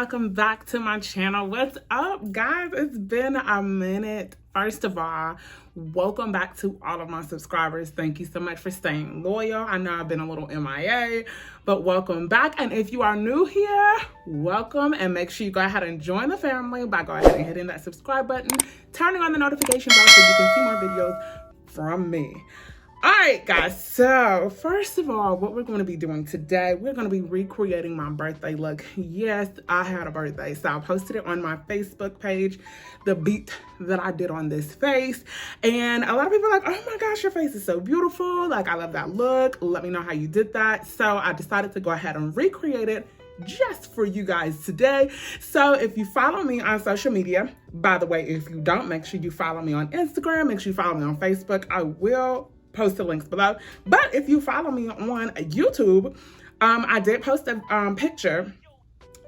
welcome back to my channel. What's up, guys? It's been a minute. First of all, welcome back to all of my subscribers. Thank you so much for staying loyal. I know I've been a little MIA, but welcome back. And if you are new here, welcome, and make sure you go ahead and join the family by going ahead and hitting that subscribe button, turning on the notification bell so you can see more videos from me. All right, guys, so first of all, what we're going to be doing today, we're going to be recreating my birthday look. Yes, I had a birthday, so I posted it on my Facebook page, the beat that I did on this face, and a lot of people are like, oh my gosh, your face is so beautiful, like I love that look, let me know how you did that. So I decided to go ahead and recreate it just for you guys today. So if you follow me on social media, by the way, if you don't, make sure you follow me on Instagram, make sure you follow me on Facebook. I will post the links below. But if you follow me on YouTube, I did post a picture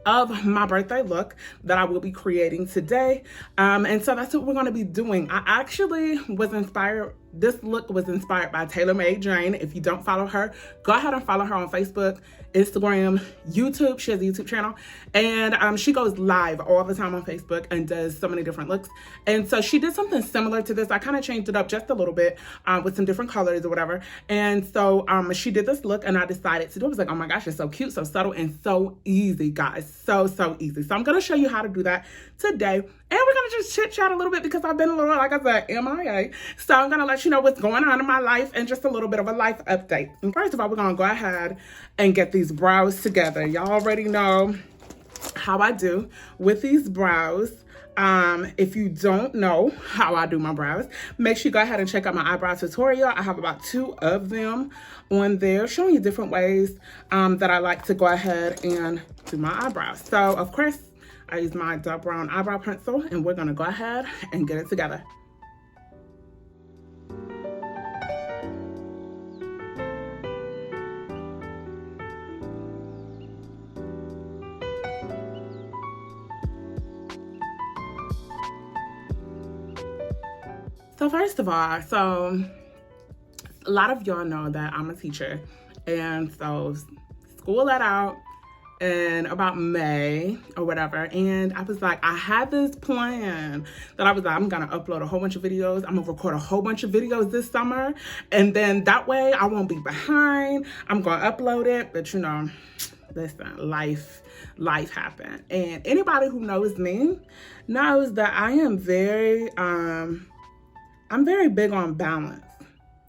of my birthday look that I will be creating today. And so that's what we're going to be doing. I actually was inspired, this look was inspired by Taylor Made Jane. If you don't follow her, go ahead and follow her on Facebook, Instagram, YouTube. She has a YouTube channel, and she goes live all the time on Facebook and does so many different looks. And so she did something similar to this. I kind of changed it up just a little bit with some different colors or whatever. And so she did this look, and I decided to do it. I was like, oh my gosh, it's so cute, so subtle, and so easy, guys. So easy. So I'm going to show you how to do that today. And we're going to just chit chat a little bit because I've been a little, like I said, MIA. So I'm going to let you know what's going on in my life and just a little bit of a life update. And first of all, we're going to go ahead and get these brows together. Y'all already know how I do with these brows. If you don't know how I do my brows, make sure you go ahead and check out my eyebrow tutorial. I have about 2 of them on there showing you different ways that I like to go ahead and do my eyebrows. So of course, I use my dark brown eyebrow pencil, and we're gonna go ahead and get it together. So first of all, so a lot of y'all know that I'm a teacher, and so school let out in about May or whatever, and I was like, I had this plan that I was like, I'm gonna upload a whole bunch of videos, I'm gonna record a whole bunch of videos this summer, and then that way I won't be behind, I'm gonna upload it. But you know, listen, life happened, and anybody who knows me knows that I am very I'm very big on balance,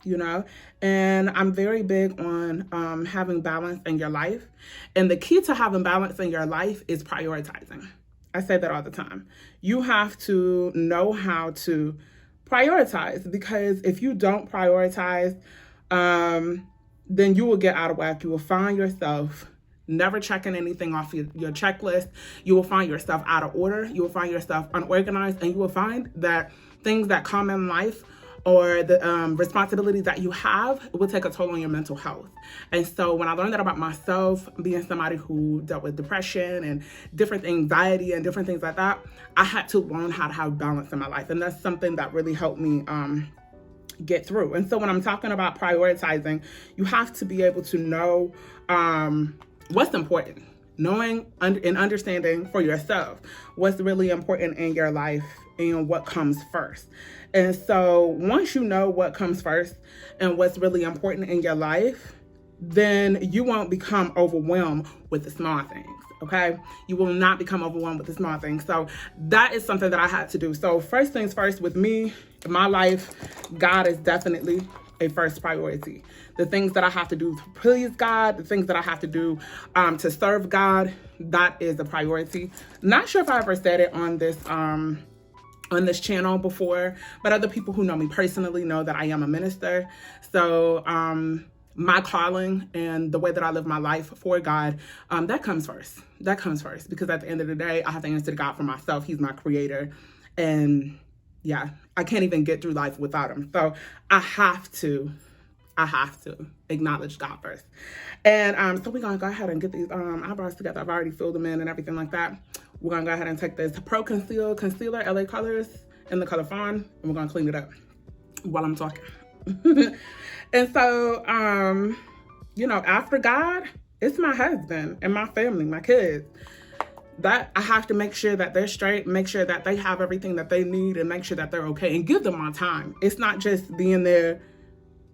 you know, and I'm very big on having balance in your life. And the key to having balance in your life is prioritizing. I say that all the time. You have to know how to prioritize, because if you don't prioritize, then you will get out of whack. You will find yourself never checking anything off your checklist. You will find yourself out of order. You will find yourself unorganized, and you will find that things that come in life or the responsibilities that you have will take a toll on your mental health. And so when I learned that about myself, being somebody who dealt with depression and different anxiety and different things like that, I had to learn how to have balance in my life. And that's something that really helped me get through. And so when I'm talking about prioritizing, you have to be able to know what's important. Knowing and understanding for yourself what's really important in your life and what comes first. And so once you know what comes first and what's really important in your life, then you won't become overwhelmed with the small things, okay? You will not become overwhelmed with the small things. So that is something that I had to do. So first things first with me, in my life, God is definitely a first priority. The things that I have to do to please God, the things that I have to do to serve God, that is a priority. Not sure if I ever said it on this channel before, but other people who know me personally know that I am a minister. So my calling and the way that I live my life for God, that comes first. That comes first, because at the end of the day, I have to answer to God for myself. He's my creator. And yeah, I can't even get through life without him. So I have to acknowledge God first. And so we're gonna go ahead and get these eyebrows together. I've already filled them in and everything like that. We're gonna go ahead and take this Pro Concealer, LA Colors, in the color Fawn, and we're gonna clean it up while I'm talking. And so, you know, after God, it's my husband and my family, my kids. that I have to make sure that they're straight, make sure that they have everything that they need, and make sure that they're okay, and give them my time. It's not just being there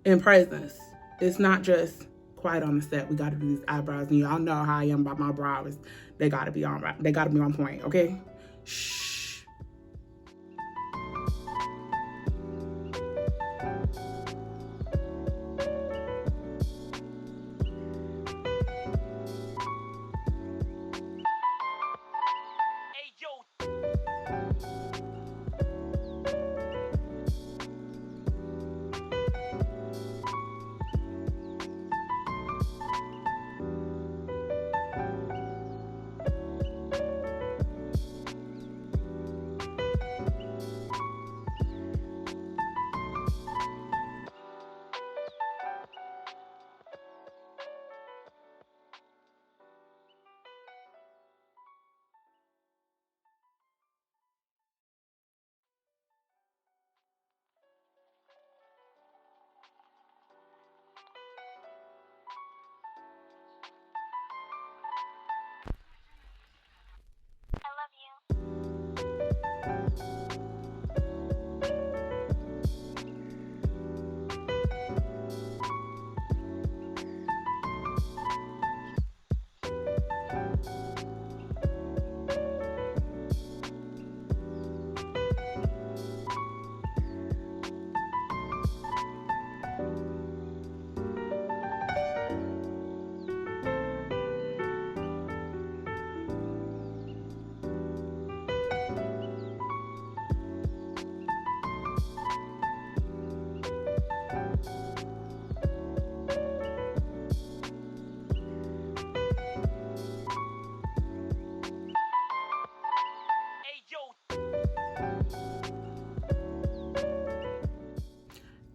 in presence. It's not just quiet on the set. We got to do these eyebrows, and y'all know how I am about my brows. They got to be on. They got to be on point. Okay. Shh.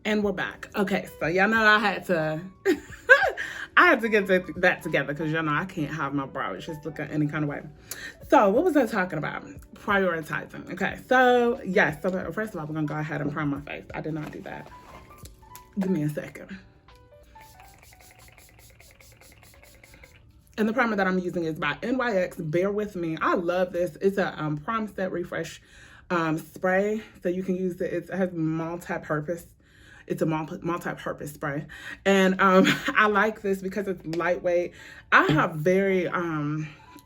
And we're back. Okay, so y'all know I had to I had to get that together because y'all know I can't have my brows just look any kind of way. So what was I talking about? Prioritizing. Okay, so yes, so first of all, we're gonna go ahead and prime my face. I did not do that. Give me a second. And the primer that I'm using is by NYX. Bear with me. I love this. It's a Prime Set Refresh spray. So you can use it. It has multi-purpose. It's a multi-purpose spray. And I like this because it's lightweight. I have very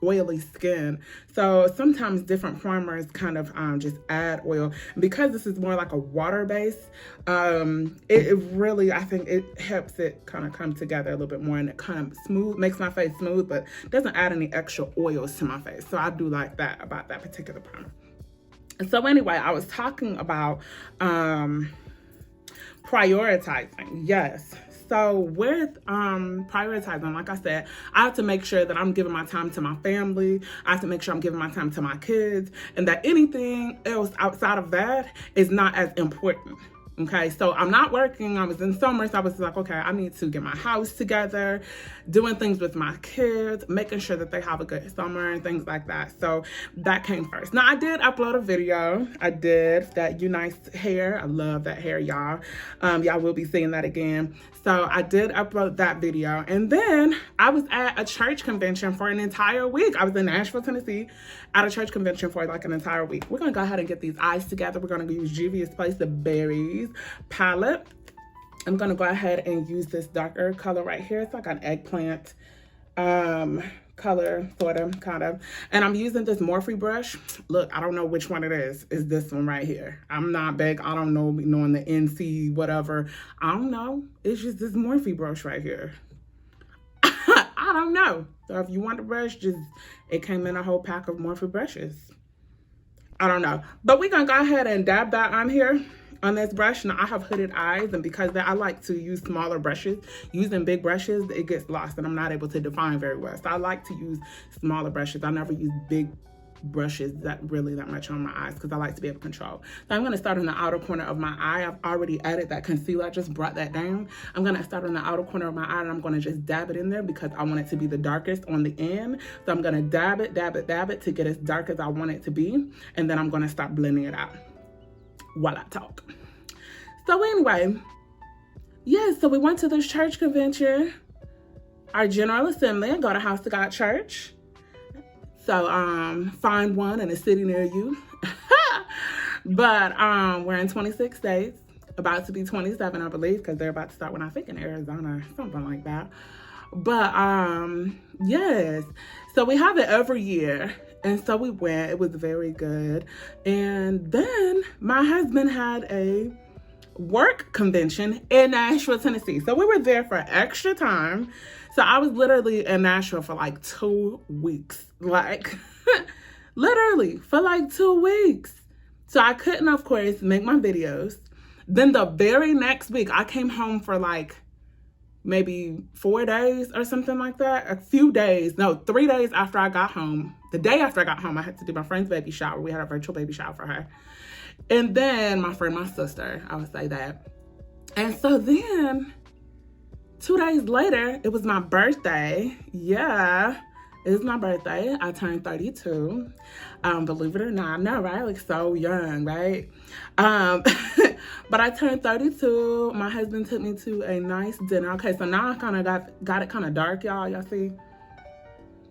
oily skin. So sometimes different primers kind of just add oil. Because this is more like a water base, it really, I think it helps it kind of come together a little bit more, and it kind of makes my face smooth, but doesn't add any extra oils to my face. So I do like that about that particular primer. So anyway, I was talking about prioritizing. Yes. So with prioritizing, like I said, I have to make sure that I'm giving my time to my family. I have to make sure I'm giving my time to my kids, and that anything else outside of that is not as important. Okay, so I'm not working. I was in summer, so I was like, okay, I need to get my house together, doing things with my kids, making sure that they have a good summer and things like that. So that came first. Now, I did upload a video. I did that You Nice hair. I love that hair, y'all. Y'all will be seeing that again. So I did upload that video. And then I was at a church convention for an entire week. I was in Nashville, Tennessee at a church convention for like an entire week. We're going to go ahead and get these eyes together. We're going to use Juvia's Place, the Berries palette. I'm going to go ahead and use this darker color right here. It's like an eggplant color, sort of, kind of. And I'm using this Morphe brush. Look, I don't know which one it is. It's this one right here. I'm not big. I don't know, knowing the NC, whatever. I don't know. It's just this Morphe brush right here. I don't know. So if you want the brush, it came in a whole pack of Morphe brushes. I don't know. But we're going to go ahead and dab that on here. On this brush. Now I have hooded eyes, and because I like to use smaller brushes, using big brushes, it gets lost and I'm not able to define very well. So I like to use smaller brushes. I never use big brushes that much on my eyes because I like to be able to control. So I'm going to start on the outer corner of my eye. I've already added that concealer. I just brought that down. I'm going to start on the outer corner of my eye, and I'm going to just dab it in there because I want it to be the darkest on the end. So I'm going to dab it to get as dark as I want it to be, and then I'm going to start blending it out while I talk. So anyway, yes, so we went to this church convention, our General Assembly, and go to House of God Church. So find one in a city near you. But we're in 26 states, about to be 27, I believe, because they're about to start when I think in Arizona, something like that. But yes, so we have it every year. And so we went. It was very good. And then my husband had a work convention in Nashville, Tennessee. So we were there for extra time. So I was literally in Nashville for like 2 weeks. Like, literally for like 2 weeks. So I couldn't, of course, make my videos. Then the very next week, I came home for like maybe 4 days or something like that. A few days, no, 3 days after I got home. The day after I got home, I had to do my friend's baby shower. We had a virtual baby shower for her. And then my sister, I would say that. And so then 2 days later, it was my birthday. Yeah, it was my birthday. I turned 32. Believe it or not, I know, right? Like so young, right? But I turned 32. My husband took me to a nice dinner. Okay, so now I kind of got it kind of dark, y'all. Y'all see?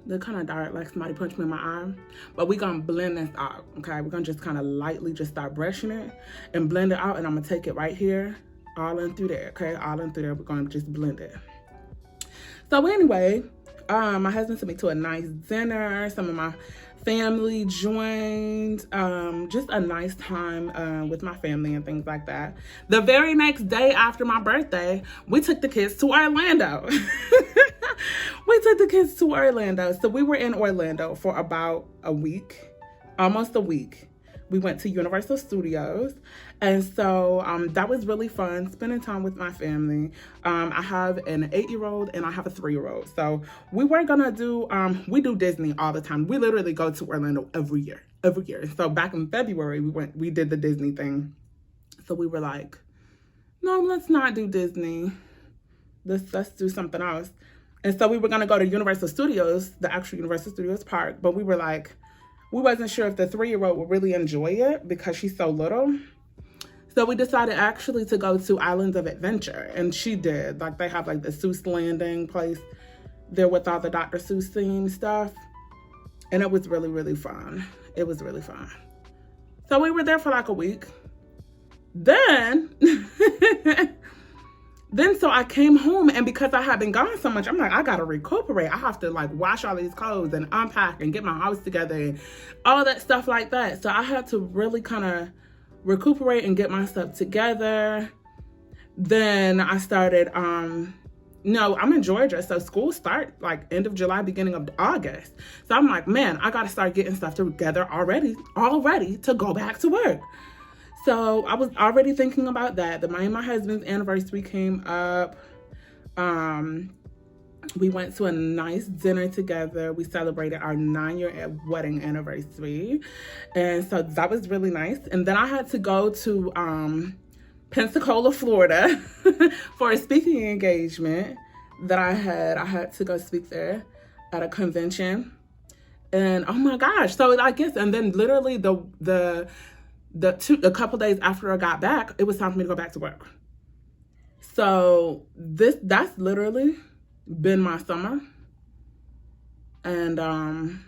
They're kind of dark, like somebody punched me in my eye. But we're going to blend this out, okay? We're going to just kind of lightly just start brushing it and blend it out. And I'm going to take it right here, all in through there, okay? All in through there. We're going to just blend it. So anyway, my husband took me to a nice dinner. Some of my family joined. Just a nice time with my family and things like that. The very next day after my birthday, we took the kids to Orlando. We took the kids to Orlando. So we were in Orlando for about a week, almost a week. We went to Universal Studios. And so that was really fun, spending time with my family. I have an 8-year-old and I have a 3-year-old. So we were gonna do, we do Disney all the time. We literally go to Orlando every year. So back in February, we did the Disney thing. So we were like, no, let's not do Disney. Let's do something else. And so we were gonna go to Universal Studios, the actual Universal Studios park, but we were like, we wasn't sure if the 3-year-old would really enjoy it because she's so little. So we decided actually to go to Islands of Adventure, and she did. Like they have like the Seuss Landing place there with all the Dr. Seuss theme stuff. And it was really, really fun. It was really fun. So we were there for like a week. Then, so I came home, and because I had been gone so much, I'm like, I gotta recuperate. I have to like wash all these clothes and unpack and get my house together and all that stuff like that. So I had to really kind of recuperate and get my stuff together. Then I started, no, I'm in Georgia, so school start like end of July, beginning of August. So I'm like, man, I gotta start getting stuff together already to go back to work. So I was already thinking about that. My and my husband's anniversary came up. We went to a nice dinner together. We celebrated our 9-year wedding anniversary. And so that was really nice. And then I had to go to Pensacola, Florida for a speaking engagement that I had. I had to go speak there at a convention. And oh my gosh. So I guess, and then literally a couple days after I got back, it was time for me to go back to work. So that's literally been my summer. And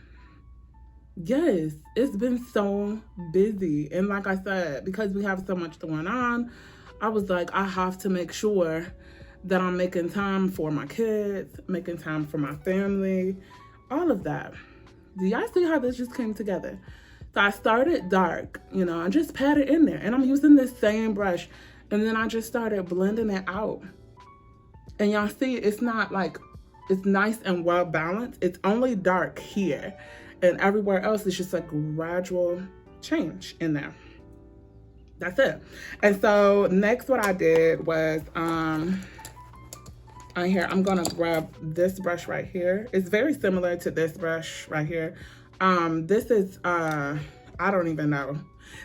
yes, it's been so busy. And like I said, because we have so much going on, I was like, I have to make sure that I'm making time for my kids, making time for my family, all of that. Do y'all see how this just came together? So I started dark, I just pat it in there, and I'm using this same brush, and then I just started blending it out. And y'all see, it's not like, it's nice and well balanced. It's only dark here, and everywhere else it's just a gradual change in there. That's it. And so next what I did was, on here, I'm gonna grab this brush right here. It's very similar to this brush right here. This is, I don't even know.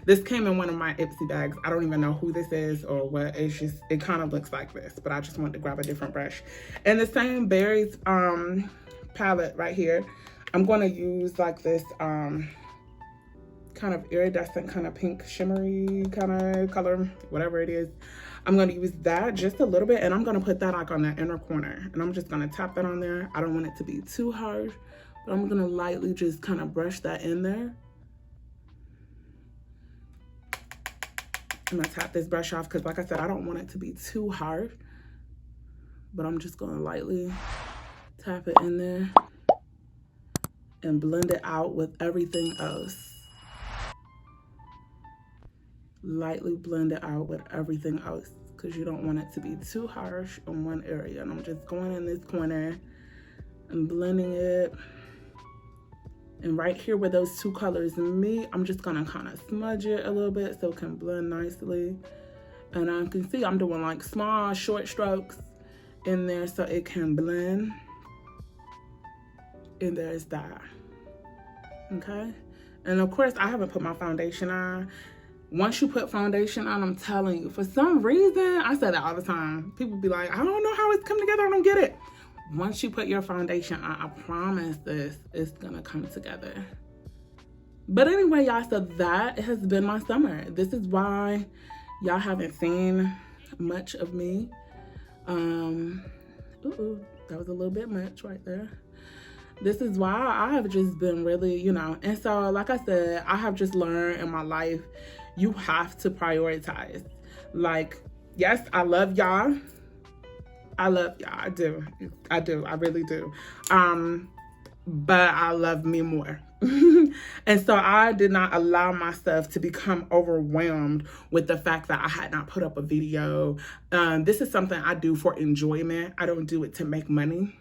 This came in one of my Ipsy bags. I don't even know who this is or what. It's just, it kind of looks like this, but I just wanted to grab a different brush. And the same berries, palette right here. I'm going to use like this, kind of iridescent, kind of pink shimmery kind of color, whatever it is. I'm going to use that just a little bit, and I'm going to put that like on the inner corner, and I'm just going to tap that on there. I don't want it to be too hard But I'm gonna lightly just kind of brush that in there. I'm gonna tap this brush off because, like I said, I don't want it to be too hard. But I'm just gonna lightly tap it in there and blend it out with everything else. Lightly blend it out with everything else because you don't want it to be too harsh in one area. And I'm just going in this corner and blending it. And right here where those two colors meet, I'm just gonna kind of smudge it a little bit so it can blend nicely. And I can see I'm doing like small, short strokes in there so it can blend. And there's that, okay? And of course, I haven't put my foundation on. Once you put foundation on, I'm telling you, for some reason, I say that all the time. People be like, I don't know how it's come together, I don't get it. Once you put your foundation on, I promise this, it's gonna come together. But anyway, y'all, so that has been my summer. This is why y'all haven't seen much of me. Ooh, that was a little bit much right there. This is why I have just been really, you know, and so like I said, I have just learned in my life, you have to prioritize. Like, yes, I love y'all. I love y'all, I do, I really do. But I love me more. And so I did not allow myself to become overwhelmed with the fact that I had not put up a video. This is something I do for enjoyment. I don't do it to make money.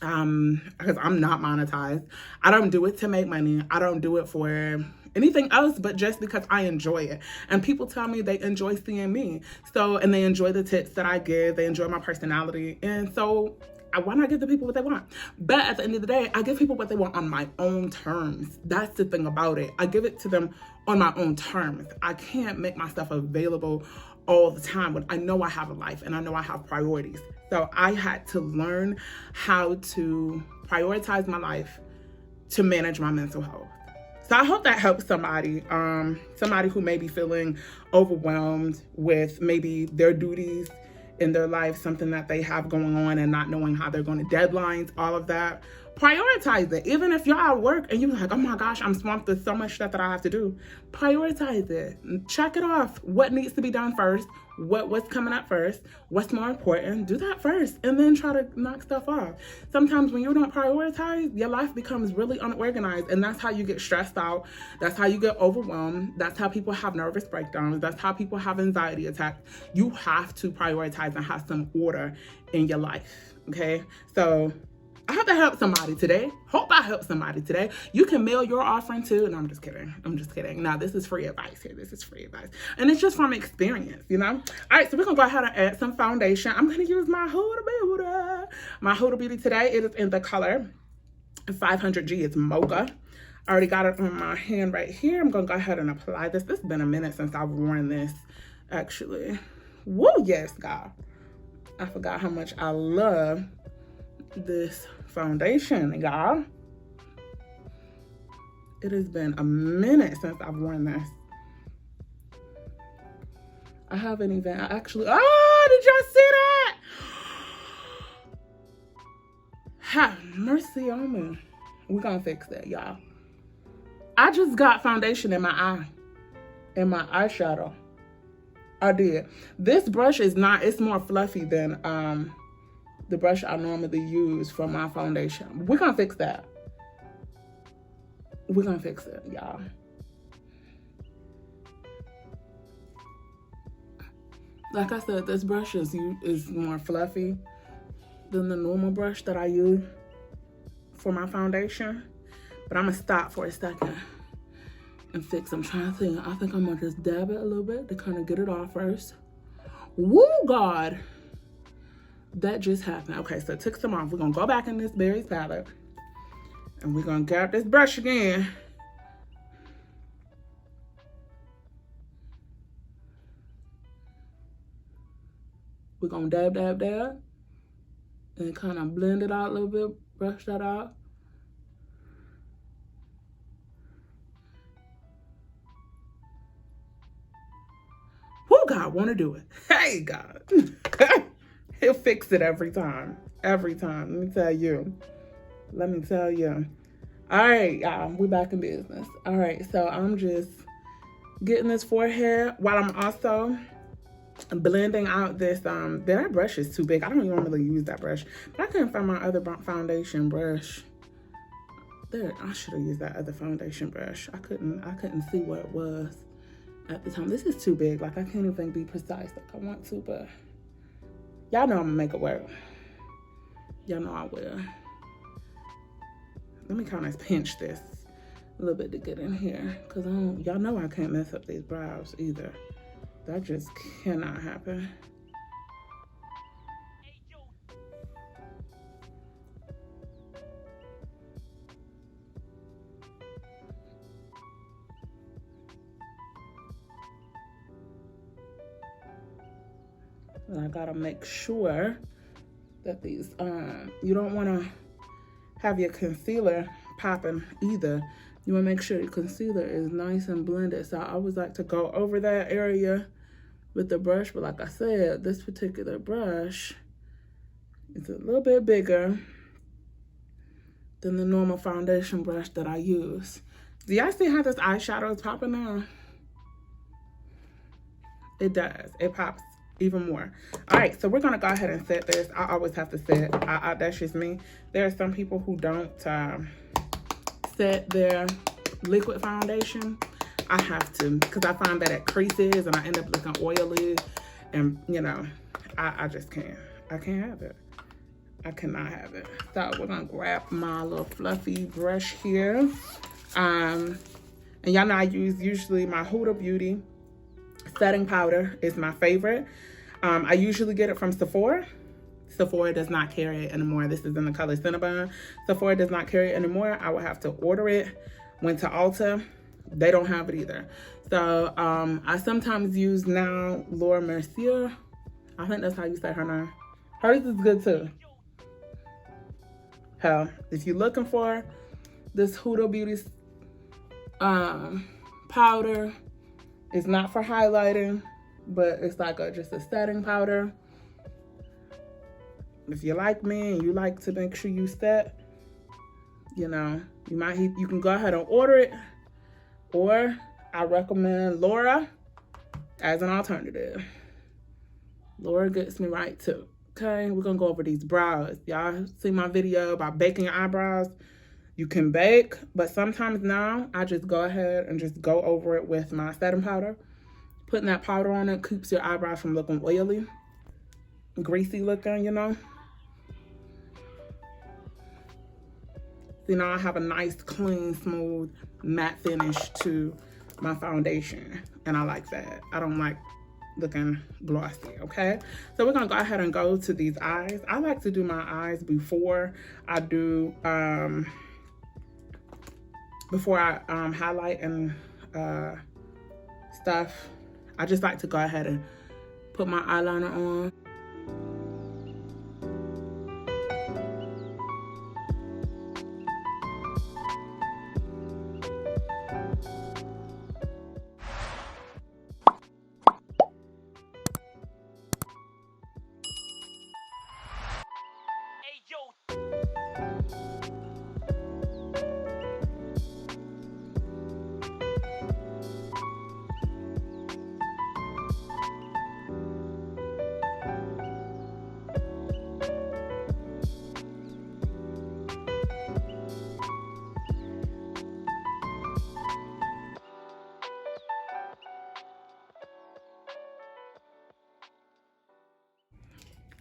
Because I'm not monetized. I don't do it to make money. I don't do it for anything else but just because I enjoy it. And people tell me they enjoy seeing me. So, and they enjoy the tips that I give. They enjoy my personality. And so why not give the people what they want? But at the end of the day, I give people what they want on my own terms. That's the thing about it. I give it to them on my own terms. I can't make myself available all the time when I know I have a life and I know I have priorities. So I had to learn how to prioritize my life to manage my mental health. So I hope that helps somebody, somebody who may be feeling overwhelmed with maybe their duties in their life, something that they have going on and not knowing how they're going to deadlines, all of that. Prioritize it. Even if you're at work and you're like, oh my gosh, I'm swamped with so much stuff that I have to do. Prioritize it. Check it off. What needs to be done first? What's coming up first? What's more important? Do that first and then try to knock stuff off. Sometimes when you don't prioritize, your life becomes really unorganized, and that's how you get stressed out. That's how you get overwhelmed. That's how people have nervous breakdowns. That's how people have anxiety attacks. You have to prioritize and have some order in your life, okay? So I hope that helped somebody today. Hope I helped somebody today. You can mail your offering too. No, I'm just kidding. I'm just kidding. Now, this is free advice here. This is free advice. And it's just from experience, you know? All right, so we're going to go ahead and add some foundation. I'm going to use my Huda Beauty. My Huda Beauty today, it is in the color 500G. It's Mocha. I already got it on my hand right here. I'm going to go ahead and apply this. It's been a minute since I've worn this, actually. Woo, yes, God. I forgot how much I love this foundation, y'all. It has been a minute since I've worn this. I haven't even actually, oh, did y'all see that? Have mercy on me. We're gonna fix that, y'all. I just got foundation in my eye, in my eyeshadow. I did. This brush is not, it's more fluffy than the brush I normally use for my foundation. We're gonna fix that. We're gonna fix it, y'all. Like I said, this brush is more fluffy than the normal brush that I use for my foundation. But I'm gonna stop for a second and fix. I'm trying to think. I think I'm gonna just dab it a little bit to kind of get it off first. Woo, God. That just happened. Okay, so I took some off. We're gonna go back in this Berries palette and we're gonna grab this brush again. We're gonna dab, dab, dab and kind of blend it out a little bit, brush that out. Who God wanna do it? Hey, God. He'll fix it every time. Every time, let me tell you. Let me tell you. All right, y'all, we back in business. All right, so I'm just getting this forehead while I'm also blending out this. That brush is too big. I don't normally use that brush, but I couldn't find my other foundation brush. There, I should have used that other foundation brush. I couldn't see what it was at the time. This is too big. Like, I can't even be precise like I want to, but y'all know I'm gonna make it work. Y'all know I will. Let me kind of pinch this a little bit to get in here, because y'all know I can't mess up these brows either. That just cannot happen. And I gotta make sure that these, you don't wanna have your concealer popping either. You wanna make sure your concealer is nice and blended. So I always like to go over that area with the brush, but like I said, this particular brush is a little bit bigger than the normal foundation brush that I use. Do y'all see how this eyeshadow is popping now? It does, it pops even more. All right, so we're gonna go ahead and set this. I always have to set, that's just me. There are some people who don't set their liquid foundation. I have to, because I find that it creases and I end up looking oily, and you know, I just can't. I can't have it. I cannot have it. So we're gonna grab my little fluffy brush here. And y'all know I use usually my Huda Beauty setting powder is my favorite. I usually get it from Sephora. Sephora does not carry it anymore. This is in the color Cinnabon. Sephora does not carry it anymore. I will have to order it. Went to Ulta. They don't have it either. So I sometimes use now Laura Mercier. I think that's how you say her name. Hers is good too. Hell, if you're looking for this Huda Beauty powder, it's not for highlighting, but it's like just a setting powder. If you're like me and you like to make sure you set, you know, you can go ahead and order it, or I recommend Laura as an alternative. Laura gets me right too. Okay, we're gonna go over these brows. Y'all see my video about baking your eyebrows? You can bake, but sometimes now I just go ahead and just go over it with my setting powder. Putting that powder on it keeps your eyebrows from looking oily, greasy looking, you know? See, now I have a nice, clean, smooth, matte finish to my foundation, and I like that. I don't like looking glossy, okay? So we're gonna go ahead and go to these eyes. I like to do my eyes before I do, highlight and stuff. I just like to go ahead and put my eyeliner on.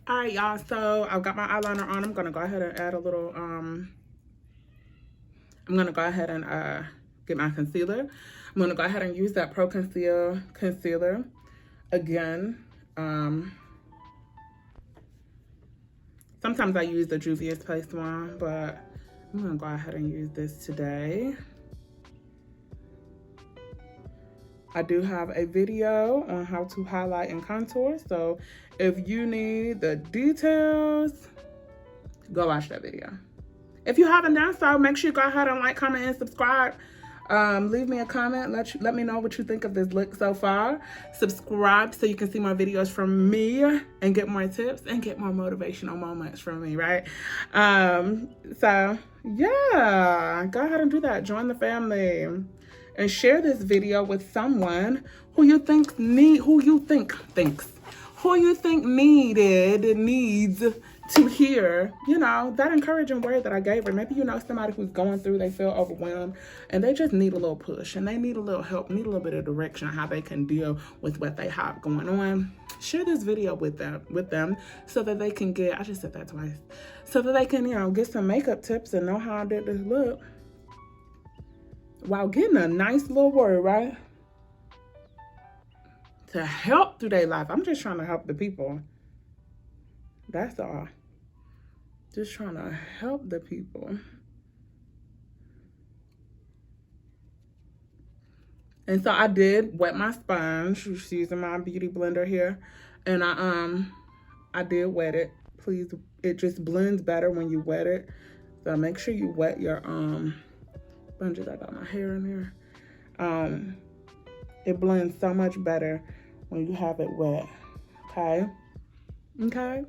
All right, y'all, so I've got my eyeliner on. I'm gonna go ahead and add a little, I'm gonna go ahead and get my concealer. I'm gonna go ahead and use that Pro Conceal concealer again. Sometimes I use the Juvia's Place one, but I'm gonna go ahead and use this today. I do have a video on how to highlight and contour, so if you need the details, go watch that video. If you haven't done so, make sure you go ahead and like, comment, and subscribe. Leave me a comment. Let me know what you think of this look so far. Subscribe so you can see more videos from me and get more tips and get more motivational moments from me, right? So yeah, go ahead and do that. Join the family and share this video with someone who you think needs to hear, you know, that encouraging word that I gave her. Maybe you know somebody who's going through, they feel overwhelmed, and they just need a little push, and they need a little help, need a little bit of direction on how they can deal with what they have going on. Share this video with them so that they can get, I just said that twice, so that they can, you know, get some makeup tips and know how I did this look while getting a nice little word, right? To help through their life. I'm just trying to help the people. That's all. Just trying to help the people. And so I did wet my sponge using my beauty blender here. And I did wet it. Please, it just blends better when you wet it. So make sure you wet your sponges. I got my hair in here. It blends so much better when you have it wet. Okay? Okay?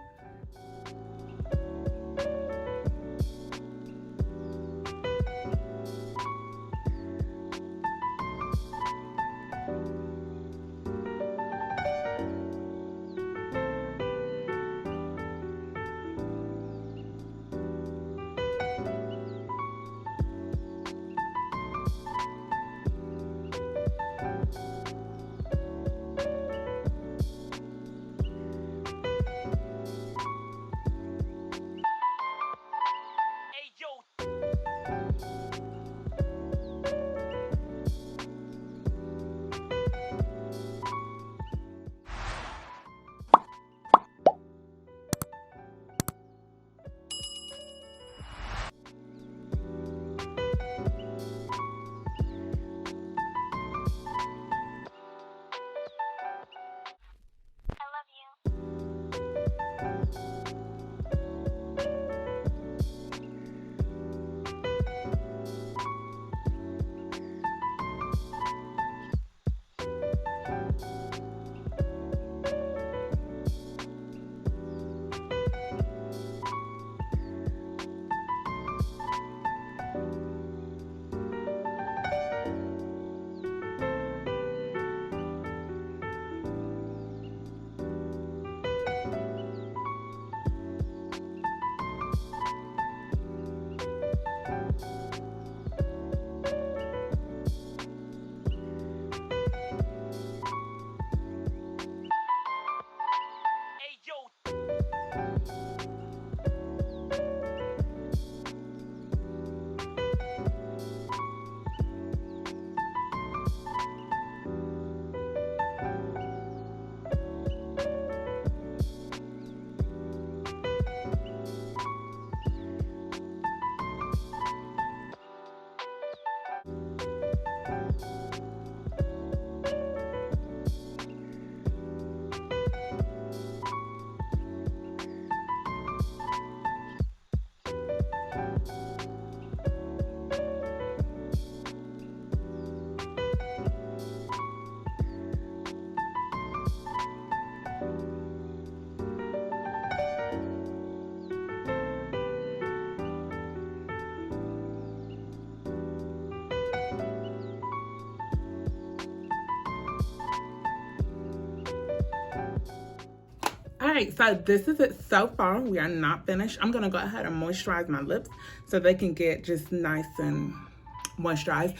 All right, so this is it so far. We are not finished. I'm gonna go ahead and moisturize my lips so they can get just nice and moisturized.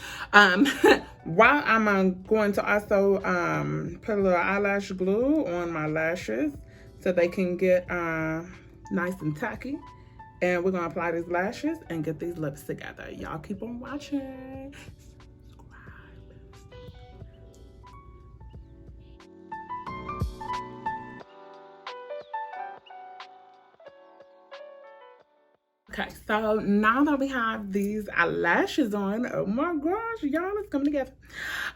While I'm going to also put a little eyelash glue on my lashes so they can get nice and tacky. And we're gonna apply these lashes and get these lips together. Y'all keep on watching. Okay, so now that we have these eyelashes on, oh my gosh, y'all, it's coming together.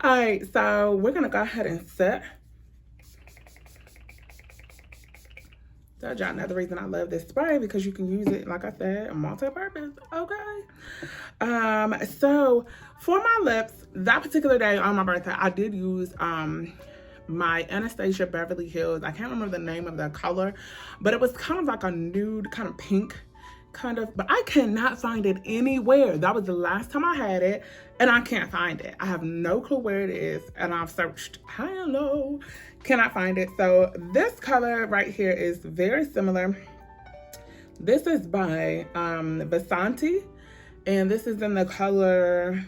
All right, so we're gonna go ahead and set Told y'all another reason I love this spray, because you can use it, like I said, multi-purpose. Okay. So for my lips, that particular day on my birthday, I did use my Anastasia Beverly Hills. I can't remember the name of the color, but it was kind of like a nude, kind of pink, kind of, but I cannot find it anywhere. That was the last time I had it, and I can't find it. I have no clue where it is, and I've searched high and low, cannot find it. So this color right here is very similar. This is by Vasanti, and this is in the color,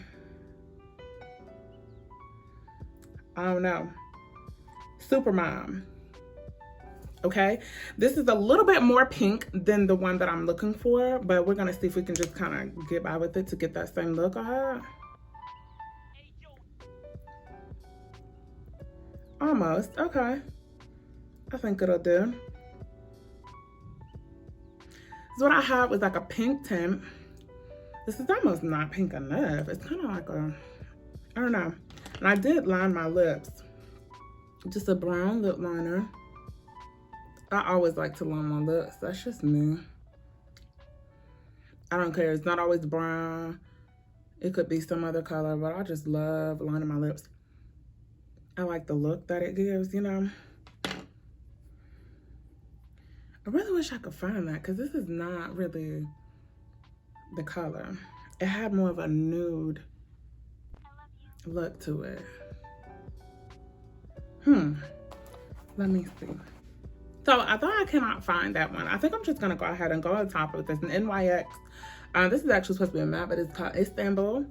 I don't know, Supermom. Okay, this is a little bit more pink than the one that I'm looking for, but we're gonna see if we can just kind of get by with it to get that same look I had. Almost, okay. I think it'll do. So what I had was like a pink tint. This is almost not pink enough. It's kind of like a, I don't know. And I did line my lips. Just a brown lip liner. I always like to line my lips. That's just me. I don't care. It's not always brown. It could be some other color, but I just love lining my lips. I like the look that it gives, you know. I really wish I could find that, because this is not really the color. It had more of a nude look to it. Let me see. So I thought I cannot find that one. I think I'm just gonna go ahead and go on top of this. An NYX. This is actually supposed to be a matte, but it's called Istanbul.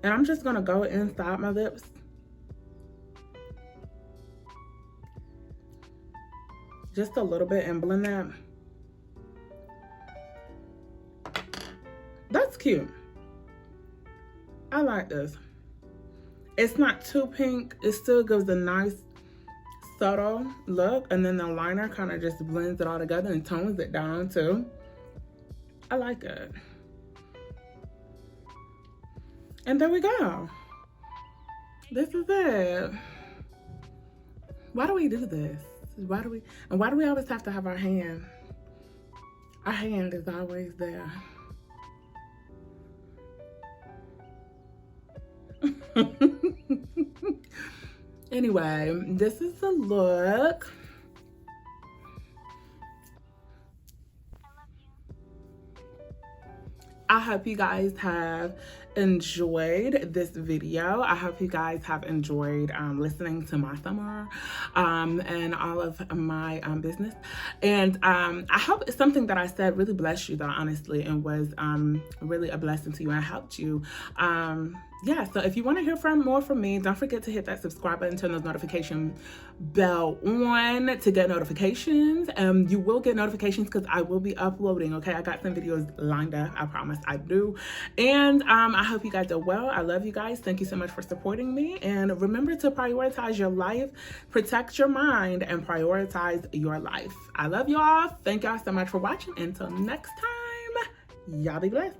And I'm just gonna go inside my lips. Just a little bit and blend that. That's cute. I like this. It's not too pink. It still gives a nice subtle look, and then the liner kind of just blends it all together and tones it down too. I like it. And there we go. This is it. Why do we do this? Why do we always have to have our hand? Our hand is always there. Anyway, this is the look. I hope you guys have enjoyed this video. I hope you guys have enjoyed listening to my summer and all of my business. And I hope something that I said really blessed you though, honestly, and was really a blessing to you and helped you. Yeah, so if you want to hear more from me, don't forget to hit that subscribe button, turn those notification bell on to get notifications. You will get notifications because I will be uploading, okay? I got some videos lined up, I promise I do. And I hope you guys are well. I love you guys. Thank you so much for supporting me. And remember to prioritize your life, protect your mind, and prioritize your life. I love y'all. Thank y'all so much for watching. Until next time, y'all be blessed.